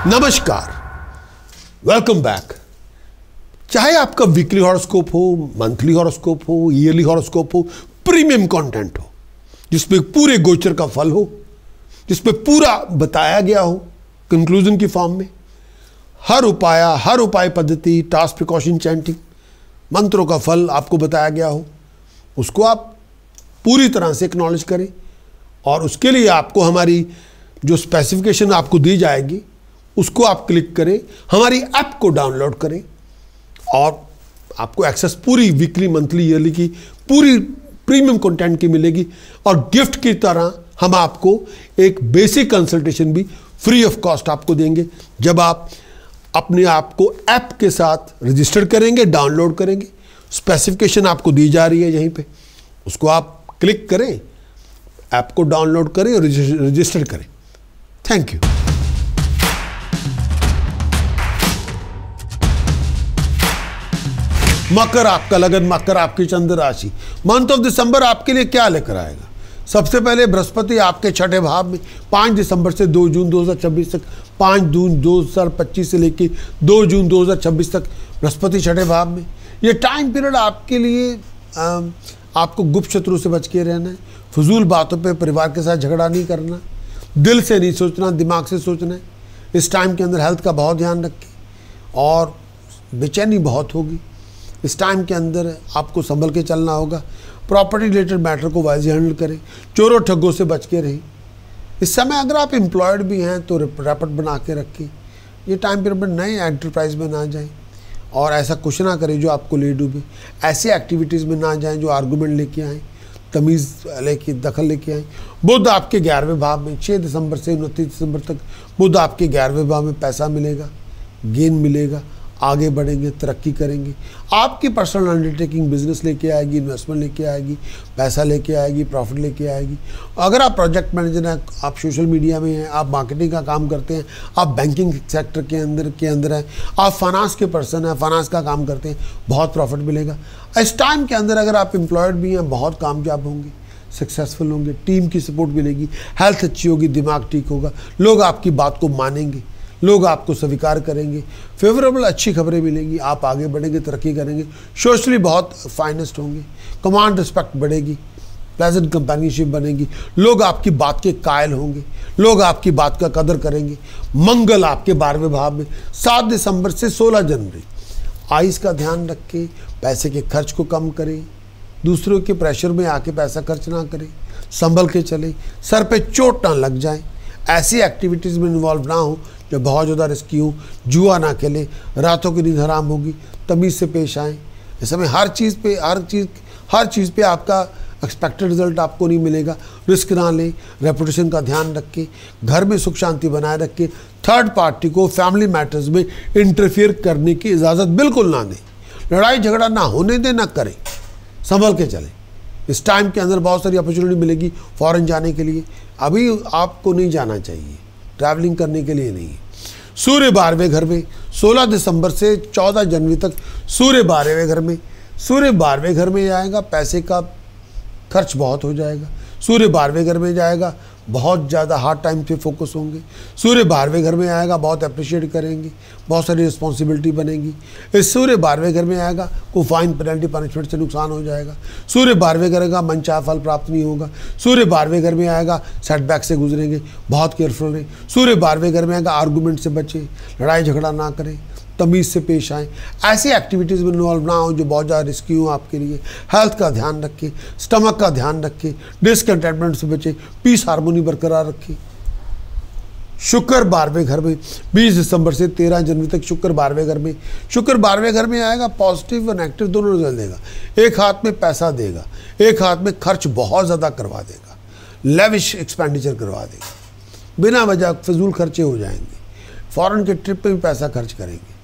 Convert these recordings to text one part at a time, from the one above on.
नमस्कार, welcome back. चाहे आपका वीकली हॉरोस्कोप हो, मंथली हॉरोस्कोप हो, ईयरली हॉरोस्कोप हो, प्रीमियम कंटेंट हो जिसमें पूरे गोचर का फल हो, जिसमें पूरा बताया गया हो कंक्लूजन की फॉर्म में, हर उपाय पद्धति, टास्क, प्रिकॉशन, चैंटिंग, मंत्रों का फल आपको बताया गया हो, उसको आप पूरी तरह से एक्नॉलेज करें। और उसके लिए आपको हमारी जो स्पेसिफिकेशन आपको दी जाएगी उसको आप क्लिक करें, हमारी ऐप को डाउनलोड करें और आपको एक्सेस पूरी वीकली, मंथली, ईयरली की पूरी प्रीमियम कंटेंट की मिलेगी। और गिफ्ट की तरह हम आपको एक बेसिक कंसल्टेशन भी फ्री ऑफ कॉस्ट आपको देंगे जब आप अपने आप को ऐप के साथ रजिस्टर करेंगे, डाउनलोड करेंगे। स्पेसिफिकेशन आपको दी जा रही है यहीं पे, उसको आप क्लिक करें, ऐप को डाउनलोड करें और रजिस्टर करें। Thank you. मकर आपका लगन, मकर आपकी चंद्र राशि मंथ ऑफ दिसंबर आपके लिए क्या लेकर आएगा। सबसे पहले बृहस्पति आपके छठे भाव में 5 दिसंबर से 2 जून 2026 तक, 5 जून 2025 से लेकर 2 जून 2026 तक बृहस्पति छठे भाव में। ये टाइम पीरियड आपके लिए आपको गुप्त शत्रु से बच के रहना है, फजूल बातों पे परिवार के साथ झगड़ा नहीं करना, दिल से नहीं सोचना, दिमाग से सोचना है। इस टाइम के अंदर हेल्थ का बहुत ध्यान रखें और बेचैनी बहुत होगी। इस टाइम के अंदर आपको संभल के चलना होगा। प्रॉपर्टी रिलेटेड मैटर को वाइज हैंडल करें, चोरों ठगों से बच के रहें। इस समय अगर आप एम्प्लॉयड भी हैं तो रैपट बना के रखें। ये टाइम पीरियड में नए एंटरप्राइज में ना जाएं और ऐसा कुछ ना करें जो आपको ले डूबे। ऐसी एक्टिविटीज़ में ना जाएं जो आर्गूमेंट लेके आएँ, तमीज़ लेके दखल लेके आएँ। बुध आपके 11वें भाव में 6 दिसंबर से 29 दिसंबर तक बुध आपके 11वें भाव में पैसा मिलेगा, गेन मिलेगा, आगे बढ़ेंगे, तरक्की करेंगे। आपकी पर्सनल अंडरटेकिंग बिजनेस लेके आएगी, इन्वेस्टमेंट लेके आएगी, पैसा लेके आएगी, प्रॉफिट लेके आएगी। अगर आप प्रोजेक्ट मैनेजर हैं, आप सोशल मीडिया में हैं, आप मार्केटिंग का काम करते हैं, आप बैंकिंग सेक्टर के अंदर हैं, आप फाइनेंस के पर्सन हैं, फाइनेंस का काम करते हैं, बहुत प्रॉफिट मिलेगा। इस टाइम के अंदर अगर आप एम्प्लॉयड भी हैं, बहुत कामयाब होंगे, सक्सेसफुल होंगे, टीम की सपोर्ट मिलेगी, हेल्थ अच्छी होगी, दिमाग ठीक होगा, लोग आपकी बात को मानेंगे, लोग आपको स्वीकार करेंगे, फेवरेबल अच्छी खबरें मिलेंगी, आप आगे बढ़ेंगे, तरक्की करेंगे, सोशली बहुत फाइनेस्ट होंगे, कमांड रिस्पेक्ट बढ़ेगी, प्लेजेंट कंपेनियनशिप बनेगी, लोग आपकी बात के कायल होंगे, लोग आपकी बात का कदर करेंगे। मंगल आपके 12वें भाव में 7 दिसंबर से 16 जनवरी। आइस का ध्यान रखें, पैसे के खर्च को कम करें, दूसरों के प्रेशर में आके पैसा खर्च ना करें, संभल के चलें, सर पे चोट ना लग जाए, ऐसी एक्टिविटीज़ में इन्वॉल्व ना हो जो बहुत ज़्यादा रिस्की हो, जुआ ना खेलें, रातों की नींद हराम होगी, तमीज़ से पेश आएँ। इस समय हर चीज़ पे आपका एक्सपेक्टेड रिजल्ट आपको नहीं मिलेगा, रिस्क ना लें, रेपुटेशन का ध्यान रखें, घर में सुख शांति बनाए रखें, थर्ड पार्टी को फैमिली मैटर्स में इंटरफियर करने की इजाज़त बिल्कुल ना दें, लड़ाई झगड़ा ना होने दें, ना करें, संभल के चलें। इस टाइम के अंदर बहुत सारी अपॉर्चुनिटी मिलेगी फॉरेन जाने के लिए, अभी आपको नहीं जाना चाहिए, ट्रैवलिंग करने के लिए नहीं। सूर्य 12वें घर में 16 दिसंबर से 14 जनवरी तक सूर्य 12वें घर में, सूर्य 12वें घर में जाएगा, पैसे का खर्च बहुत हो जाएगा। सूर्य 12वें घर में जाएगा, बहुत ज़्यादा हार्ड टाइम पे फोकस होंगे। सूर्य 12वें घर में आएगा, बहुत अप्रिशिएट करेंगे, बहुत सारी रिस्पॉन्सिबिलिटी बनेगी। इस सूर्य 12वें घर में आएगा, को फाइन, पेनल्टी, पनिशमेंट से नुकसान हो जाएगा। सूर्य 12वें घर का मनचाहा फल प्राप्त नहीं होगा। सूर्य 12वें घर में आएगा, सेटबैक से गुजरेंगे, बहुत केयरफुल रहें। सूर्य 12वें घर में आएगा, आर्गूमेंट से बचें, लड़ाई झगड़ा ना करें, तमीज़ से पेश आएँ, ऐसी एक्टिविटीज़ में इन्वॉल्व ना हो जो बहुत ज़्यादा रिस्की हो आपके लिए। हेल्थ का ध्यान रखें, स्टमक का ध्यान रखें, डिसकंटेंटमेंट से बचें, पीस हार्मोनी बरकरार रखें। शुक्र 12वें घर में 20 दिसंबर से 13 जनवरी तक शुक्र 12वें घर में, शुक्र 12वें घर में आएगा, पॉजिटिव और नेगेटिव दोनों रिजल्ट देगा। एक हाथ में पैसा देगा, एक हाथ में खर्च बहुत ज़्यादा करवा देगा, लेविश एक्सपेंडिचर करवा देगा, बिना वजह फजूल खर्चे हो जाएंगे, फॉरेन के ट्रिप पे भी पैसा खर्च करेंगे।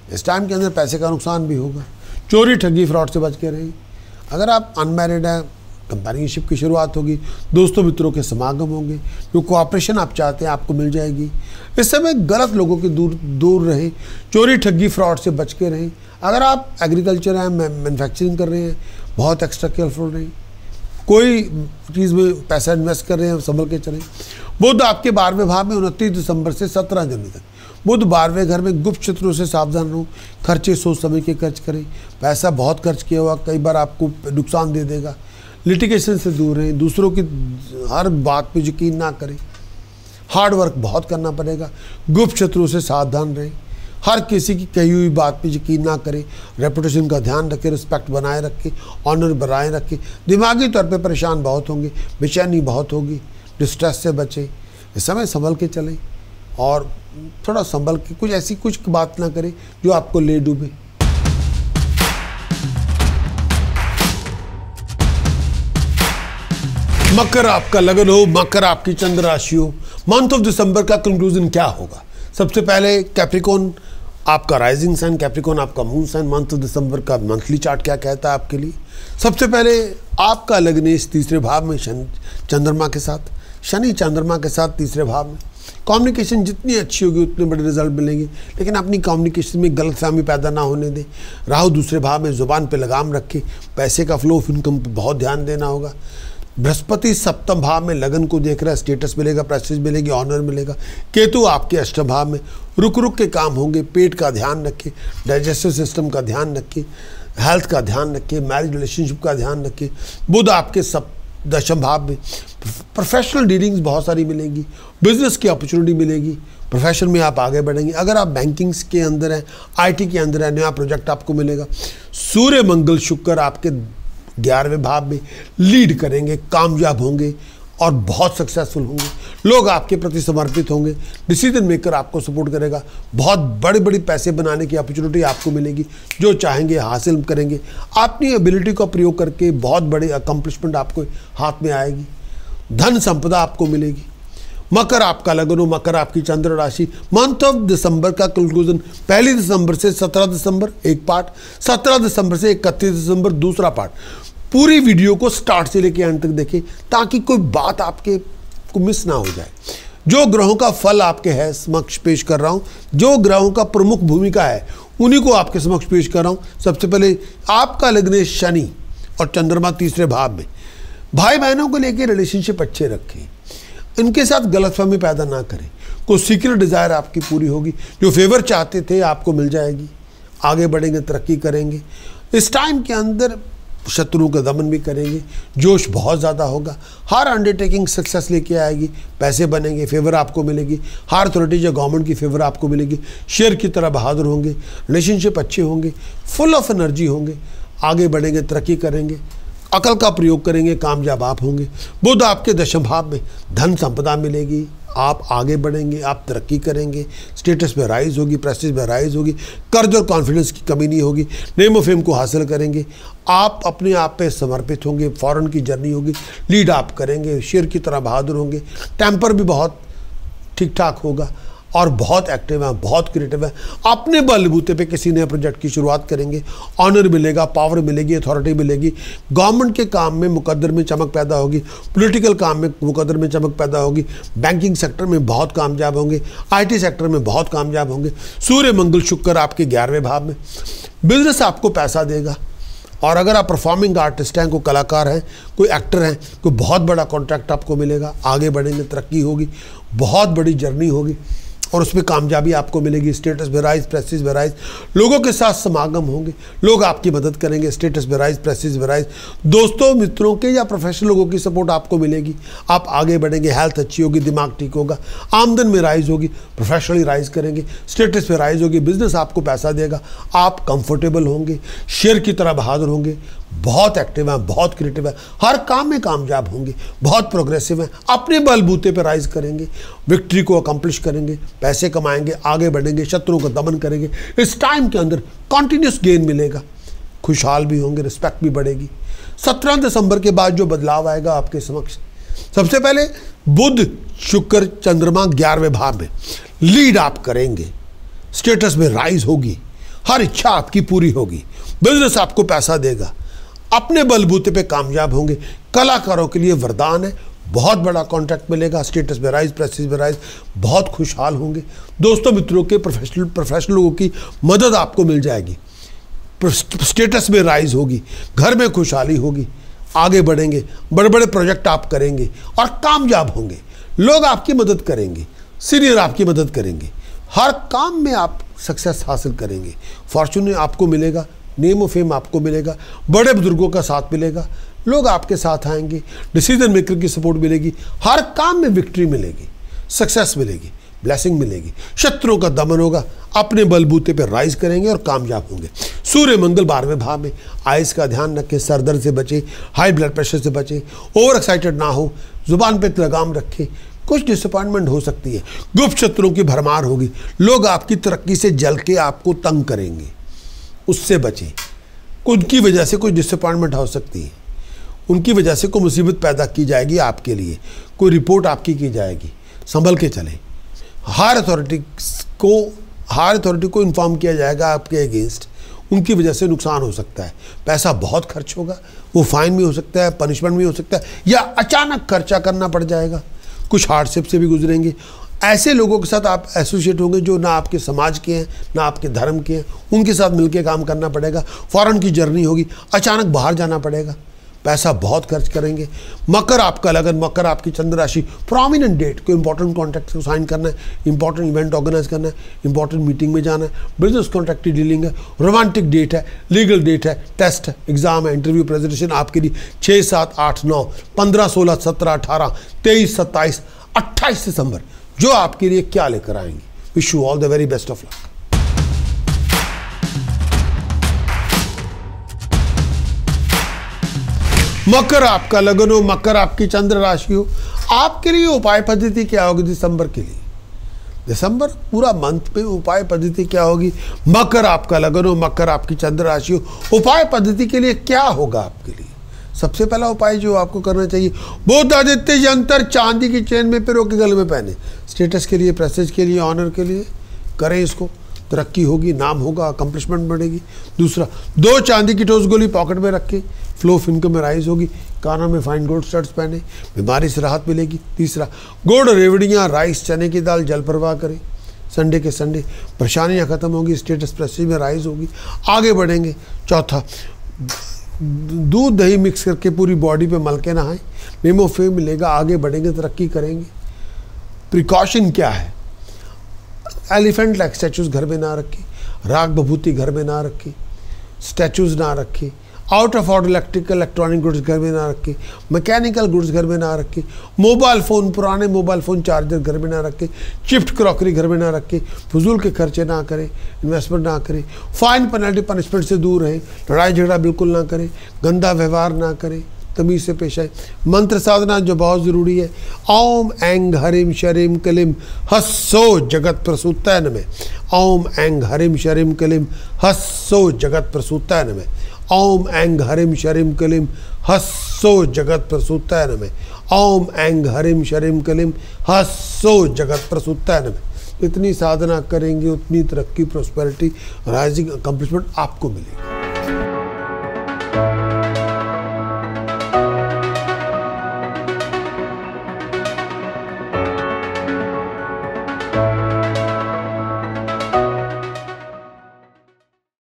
इस टाइम के अंदर पैसे का नुकसान भी होगा, चोरी ठगी फ्रॉड से बच के रहें। अगर आप अनमैरिड हैं, कंपेनियनशिप की शुरुआत होगी, दोस्तों मित्रों के समागम होंगे, जो कोऑपरेशन आप चाहते हैं आपको मिल जाएगी। इस समय गलत लोगों के दूर रहें, चोरी ठगी फ्रॉड से बच के रहें। अगर आप एग्रीकल्चर हैं, मैन्युफैक्चरिंग कर रहे हैं, बहुत एक्स्ट्रा केयरफुल रहें। कोई चीज़ में पैसा इन्वेस्ट कर रहे हैं, संभल के चलें। बुध आपके 12वें भाव में 29 दिसंबर से 17 जनवरी तक। बुध 12वें घर में गुप्त शत्रुओं से सावधान रहो, खर्चे सोच समझ के खर्च करें, पैसा बहुत खर्च किया हुआ कई बार आपको नुकसान दे देगा। लिटिगेशन से दूर रहें, दूसरों की हर बात पे यकीन ना करें, हार्ड वर्क बहुत करना पड़ेगा। गुप्त शत्रुओं से सावधान रहें, हर किसी की कही हुई बात पे यकीन ना करें, रेपुटेशन का ध्यान रखें, रिस्पेक्ट बनाए रखें, ऑनर बनाए रखें। दिमागी तौर पे परेशान बहुत होंगे, बेचैनी बहुत होगी, डिस्ट्रेस से बचें। इस समय संभल के चलें और थोड़ा संभल के कुछ ऐसी कुछ बात ना करें जो आपको ले डूबे। मकर आपका लगन हो, मकर आपकी चंद्र राशि हो। मंथ ऑफ दिसंबर का कंक्लूजन क्या होगा? सबसे पहले कैप्रिकॉन आपका राइजिंग साइन, कैप्रिकॉन आपका मून साइन। मंथ ऑफ दिसंबर का मंथली चार्ट क्या कहता है आपके लिए? सबसे पहले आपका लगन इस तीसरे भाव में चंद्रमा के साथ, शनि चंद्रमा के साथ तीसरे भाव में। कम्युनिकेशन जितनी अच्छी होगी उतने बड़े रिजल्ट मिलेंगे, लेकिन अपनी कम्युनिकेशन में गलतफहमी पैदा ना होने दें। राहु दूसरे भाव में, जुबान पे लगाम रखें, पैसे का फ्लो ऑफ इनकम पर बहुत ध्यान देना होगा। बृहस्पति सप्तम भाव में लगन को देख रहा है, स्टेटस मिलेगा, प्रेस्टीज मिलेगी, ऑनर मिलेगा। केतु आपके अष्टम भाव में, रुक रुक के काम होंगे, पेट का ध्यान रखें, डाइजेस्टिव सिस्टम का ध्यान रखें, हेल्थ का ध्यान रखें, मैरिज रिलेशनशिप का ध्यान रखें। बुध आपके दशम भाव में, प्रोफेशनल डीलिंग्स बहुत सारी मिलेंगी, बिजनेस की अपॉर्चुनिटी मिलेगी, प्रोफेशन में आप आगे बढ़ेंगे। अगर आप बैंकिंग्स के अंदर हैं, आईटी के अंदर है, नया प्रोजेक्ट आपको मिलेगा। सूर्य मंगल शुक्र आपके 11वें भाव में लीड करेंगे, कामयाब होंगे और बहुत सक्सेसफुल होंगे। लोग आपके प्रति समर्पित होंगे, डिसीजन मेकर आपको सपोर्ट करेगा। बहुत बड़े बड़े पैसे बनाने की अपॉर्चुनिटी आपको मिलेगी, जो चाहेंगे हासिल करेंगे। अपनी एबिलिटी का प्रयोग करके बहुत बड़ी अकम्पलिशमेंट आपको हाथ में आएगी, धन संपदा आपको मिलेगी। मकर आपका लगन हो, मकर आपकी चंद्र राशि। मंथ ऑफ दिसंबर का कंक्लूजन 1 दिसंबर से 17 दिसंबर एक पार्ट, 17 दिसंबर से 31 दिसंबर दूसरा पार्ट। पूरी वीडियो को स्टार्ट से लेकर अंत तक देखें ताकि कोई बात आपके को मिस ना हो जाए। जो ग्रहों का फल आपके है समक्ष पेश कर रहा हूं, जो ग्रहों का प्रमुख भूमिका है उन्हीं को आपके समक्ष पेश कर रहा हूं। सबसे पहले आपका लग्न शनि और चंद्रमा तीसरे भाव में। भाई बहनों को लेकर रिलेशनशिप अच्छे रखें, इनके साथ गलतफहमी पैदा ना करें। कोई सीक्रेट डिज़ायर आपकी पूरी होगी, जो फेवर चाहते थे आपको मिल जाएगी। आगे बढ़ेंगे, तरक्की करेंगे। इस टाइम के अंदर शत्रुओं का दमन भी करेंगे, जोश बहुत ज़्यादा होगा। हर अंडरटेकिंग सक्सेस लेके आएगी, पैसे बनेंगे, फेवर आपको मिलेगी। हर अथॉरिटी या गवर्नमेंट की फेवर आपको मिलेगी। शेर की तरह बहादुर होंगे, रिलेशनशिप अच्छे होंगे, फुल ऑफ एनर्जी होंगे। आगे बढ़ेंगे, तरक्की करेंगे, अकल का प्रयोग करेंगे, कामयाब आप होंगे। बुध आपके दशम भाव में, धन संपदा मिलेगी, आप आगे बढ़ेंगे, आप तरक्की करेंगे, स्टेटस में राइज होगी, प्रेस्टीज में राइज होगी, कर्ज और कॉन्फिडेंस की कमी नहीं होगी, नेम ऑफ फेम को हासिल करेंगे। आप अपने आप पे समर्पित होंगे, फॉरेन की जर्नी होगी, लीड आप करेंगे, शेर की तरह बहादुर होंगे। टेम्पर भी बहुत ठीक ठाक होगा और बहुत एक्टिव है, बहुत क्रिएटिव है। अपने बलबूते पे किसी नए प्रोजेक्ट की शुरुआत करेंगे, ऑनर मिलेगा, पावर मिलेगी, अथॉरिटी मिलेगी। गवर्नमेंट के काम में मुकद्दर में चमक पैदा होगी, पॉलिटिकल काम में मुकद्दर में चमक पैदा होगी। बैंकिंग सेक्टर में बहुत कामयाब होंगे, आईटी सेक्टर में बहुत कामयाब होंगे। सूर्य मंगल शुक्र आपके 11वें भाव में, बिजनेस आपको पैसा देगा। और अगर आप परफॉर्मिंग आर्टिस्ट हैं, कोई कलाकार हैं, कोई एक्टर हैं, कोई बहुत बड़ा कॉन्ट्रैक्ट आपको मिलेगा। आगे बढ़ेंगे, तरक्की होगी, बहुत बड़ी जर्नी होगी और उसमें कामयाबी आपको मिलेगी। स्टेटस में राइज, प्रेस्टीज में राइज, लोगों के साथ समागम होंगे, लोग आपकी मदद करेंगे। स्टेटस में राइज, प्रेस्टीज में राइज, दोस्तों मित्रों के या प्रोफेशनल लोगों की सपोर्ट आपको मिलेगी। आप आगे बढ़ेंगे, हेल्थ अच्छी होगी, दिमाग ठीक होगा, आमदन में राइज होगी, प्रोफेशनली राइज करेंगे, स्टेटस में राइज होगी, बिजनेस आपको पैसा देगा, आप कंफर्टेबल होंगे, शेर की तरह बहादुर होंगे, बहुत एक्टिव हैं, बहुत क्रिएटिव है, हर काम में कामयाब होंगे, बहुत प्रोग्रेसिव हैं, अपने बलबूते पर राइज करेंगे, विक्ट्री को अकम्प्लिश करेंगे, पैसे कमाएंगे, आगे बढ़ेंगे, शत्रुओं का दमन करेंगे। इस टाइम के अंदर कॉन्टिन्यूस गेन मिलेगा, खुशहाल भी होंगे, रिस्पेक्ट भी बढ़ेगी। 17 दिसंबर के बाद जो बदलाव आएगा आपके समक्ष, सबसे पहले बुध शुक्र चंद्रमा 11वें भाव में, लीड आप करेंगे, स्टेटस में राइज होगी, हर इच्छा आपकी पूरी होगी, बिजनेस आपको पैसा देगा, अपने बलबूते पे कामयाब होंगे। कलाकारों के लिए वरदान है, बहुत बड़ा कॉन्ट्रैक्ट मिलेगा, स्टेटस में राइज, प्रेस्टीज में राइज, बहुत खुशहाल होंगे। दोस्तों मित्रों के प्रोफेशनल लोगों की मदद आपको मिल जाएगी, स्टेटस में राइज होगी, घर में खुशहाली होगी, आगे बढ़ेंगे, बड़े बड़े प्रोजेक्ट आप करेंगे और कामयाब होंगे। लोग आपकी मदद करेंगे, सीनियर आपकी मदद करेंगे, हर काम में आप सक्सेस हासिल करेंगे। फॉर्चून आपको मिलेगा, नेम ऑफ फेम आपको मिलेगा, बड़े बुजुर्गों का साथ मिलेगा, लोग आपके साथ आएंगे, डिसीजन मेकर की सपोर्ट मिलेगी, हर काम में विक्ट्री मिलेगी, सक्सेस मिलेगी, ब्लेसिंग मिलेगी, शत्रुओं का दमन होगा, अपने बलबूते पर राइज करेंगे और कामयाब होंगे। सूर्य मंगल 12वें भाव में, आइज का ध्यान रखें, सर दर्द से बचे, हाई ब्लड प्रेशर से बचे, ओवर एक्साइटेड ना हो, जुबान पे लगाम रखें। कुछ डिसअपॉइंटमेंट हो सकती है, गुप्त शत्रुओं की भरमार होगी, लोग आपकी तरक्की से जल के आपको तंग करेंगे, उससे बचें। उनकी वजह से कुछ डिसअपॉइंटमेंट हो सकती है, उनकी वजह से कोई मुसीबत पैदा की जाएगी आपके लिए, कोई रिपोर्ट आपकी की जाएगी, संभल के चलें। हायर अथॉरिटी को इन्फॉर्म किया जाएगा आपके अगेंस्ट, उनकी वजह से नुकसान हो सकता है, पैसा बहुत खर्च होगा, वो फाइन भी हो सकता है, पनिशमेंट भी हो सकता है, या अचानक खर्चा करना पड़ जाएगा, कुछ हार्डशिप से भी गुजरेंगे। ऐसे लोगों के साथ आप एसोसिएट होंगे जो ना आपके समाज के हैं ना आपके धर्म के हैं, उनके साथ मिलकर काम करना पड़ेगा। फॉरेन की जर्नी होगी, अचानक बाहर जाना पड़ेगा, पैसा बहुत खर्च करेंगे। मकर आपका लगन, मकर आपकी चंद्र राशि, प्रोमिनेंट डेट को इंपॉर्टेंट कॉन्ट्रैक्ट को साइन करना है, इंपॉर्टेंट इवेंट ऑर्गेनाइज करना है, इंपॉर्टेंट मीटिंग में जाना है, बिजनेस कॉन्ट्रैक्ट की डीलिंग है, रोमांटिक डेट है, लीगल डेट है, टेस्ट है, एग्जाम है, इंटरव्यू प्रेजेंटेशन आपके लिए 6, 7, 8, 9, 15, 16, 17, 18, 23, 27, 28 दिसंबर जो आपके लिए क्या लेकर आएंगे। Wish you all the very best of luck. मकर आपका लगन हो, मकर आपकी चंद्र राशि हो, आपके लिए उपाय पद्धति क्या होगी दिसंबर के लिए? दिसंबर पूरा मंथ में उपाय पद्धति क्या होगी? मकर आपका लगन हो, मकर आपकी चंद्र राशि हो, उपाय पद्धति के लिए क्या होगा आपके लिए? सबसे पहला उपाय जो आपको करना चाहिए, बुध आदित्य यंत्र चांदी की चेन में पिरो के गले में पहने। स्टेटस के लिए, प्रेस्टीज के लिए, ऑनर के लिए करें इसको, तरक्की होगी, नाम होगा, अकम्पलिशमेंट बढ़ेगी। दूसरा, 2 चांदी की ठोस गोली पॉकेट में रखें, फ्लो ऑफ इनकम में राइज होगी। कानों में फाइन गोल्ड स्टड्स पहने, बीमारी से राहत मिलेगी। तीसरा, गुड़, रेवड़ियाँ, राइस, चने की दाल, जल प्रवाह करें। संडे के संडे परेशानियाँ खत्म होगी, स्टेटस प्रेस्टीज में राइज होगी, आगे बढ़ेंगे। चौथा, दूध दही मिक्स करके पूरी बॉडी पे मल के नहाएं, नेम ऑफ फेम मिलेगा, आगे बढ़ेंगे, तरक्की करेंगे। प्रिकॉशन क्या है? एलिफेंट लाइक स्टैचूज घर में ना रखें, राग बभूति घर में ना रखें, स्टैचूज ना रखें, out of order electronic goods घर में ना रखें, मैकेनिकल गुड्स घर में ना रखें, मोबाइल फ़ोन, पुराने मोबाइल फ़ोन चार्जर घर में ना रखें, चिप्ट क्रॉकरी घर में ना रखें, फजूल के खर्चे ना करें, इन्वेस्टमेंट ना करें, फाइन पेनल्टी पनिशमेंट से दूर रहें, लड़ाई झगड़ा बिल्कुल ना करें, गंदा व्यवहार ना करें, तमीज़ से पेश आए। मंत्र साधना जो बहुत ज़रूरी है, ओम ऐंग हरिम शरीम कलिम हस्सो जगत प्रसूतै नमः। ओम ऐंग हरिम शरीम कलिम हस्सो जगत प्रसूतै नमः। ओम ऐंग हरिम शरीम कलिम हस्सो जगत प्रसूतै नमः। ओम ऐंग हरिम शरीम कलिम हस्सो जगत प्रसूतै नमः। इतनी साधना करेंगे उतनी तरक्की, प्रॉस्पेरिटी, राइजिंग, अकम्पलिशमेंट आपको मिलेगी।